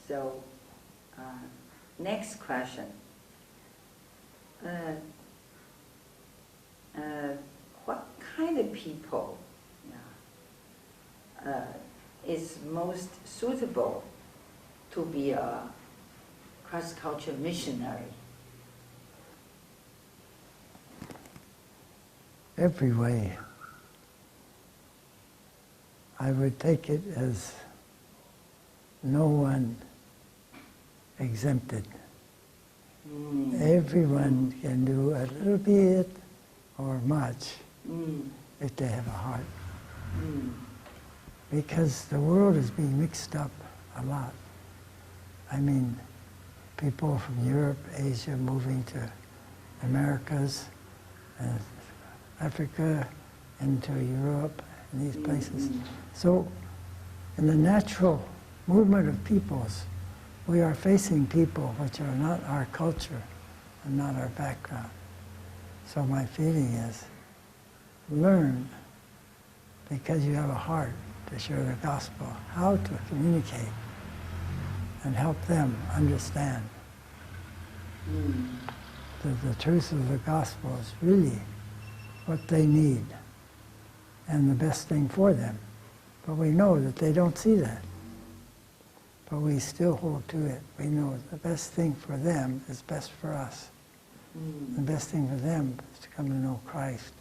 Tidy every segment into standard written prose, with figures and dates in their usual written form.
So, next question. What kind of people is most suitable to be a cross-cultural missionary? Every way. I would take it as no one exempted. Everyone can do a little bit or much if they have a heart. Because the world is being mixed up a lot. I mean, people from Europe, Asia moving to Americas, Africa, into Europe, and these places. So, in the natural movement of peoples, we are facing people which are not our culture and not our background. So my feeling is, learn, because you have a heart to share the gospel, how to communicate and help them understand that the truth of the gospel is really what they need and the best thing for them. But we know that they don't see that. But we still hold to it. We know the best thing for them is best for us. The best thing for them is to come to know Christ.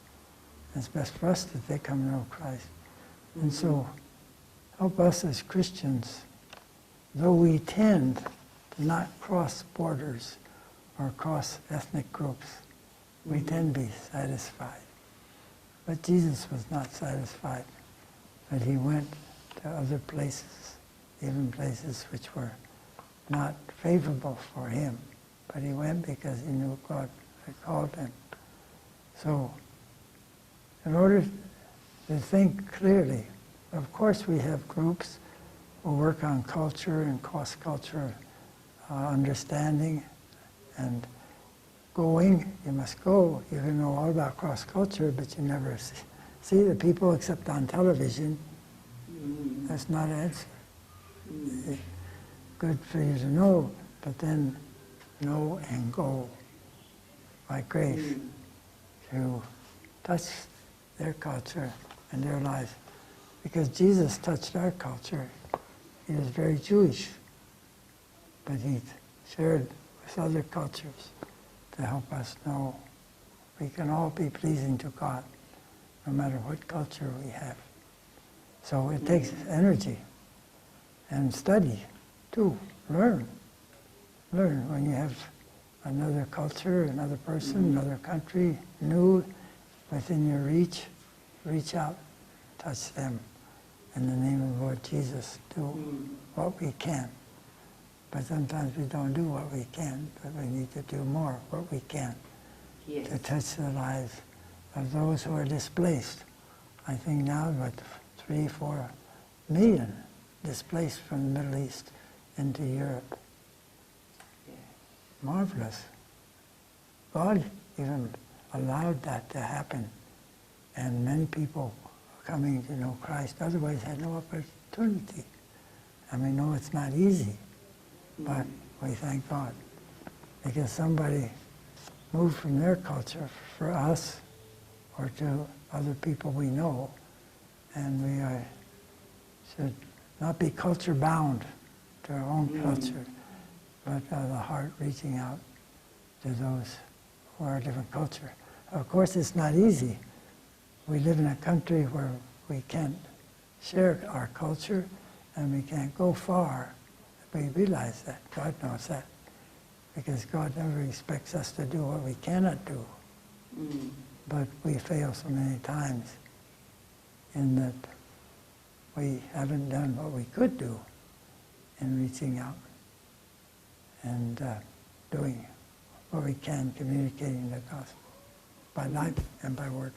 And it's best for us that they come to know Christ. And so, help us as Christians, though we tend to not cross borders or cross ethnic groups, we tend to be satisfied. But Jesus was not satisfied. But he went to other places, even places which were not favorable for him. But he went because he knew God had called him. So, in order to think clearly, of course we have groups who work on culture and cross-cultural understanding and going. You must go. You can know all about cross-culture, but you never see the people except on television. That's not an answer. It's good for you to know, but then know and go by grace to touch their culture and their lives. Because Jesus touched our culture. He was very Jewish, but he shared with other cultures to help us know we can all be pleasing to God, no matter what culture we have. So it takes energy and study too. Learn. Learn when you have another culture, another person, another country, new within your reach. Reach out, touch them. In the name of the Lord Jesus, do what we can. But sometimes we don't do what we can, but we need to do more what we can to touch the lives of those who are displaced. I think now about 3-4 million displaced from the Middle East into Europe. Marvelous. God even allowed that to happen, and many people coming to know Christ otherwise had no opportunity. I mean, no, it's not easy, but we thank God because somebody moved from their culture for us or to other people we know, and we should not be culture bound to our own culture, but the heart reaching out to those who are a different culture. Of course, it's not easy. We live in a country where we can't share our culture and we can't go far. We realize that. God knows that. Because God never expects us to do what we cannot do. But we fail so many times in that we haven't done what we could do in reaching out and doing what we can, communicating the gospel by life and by word.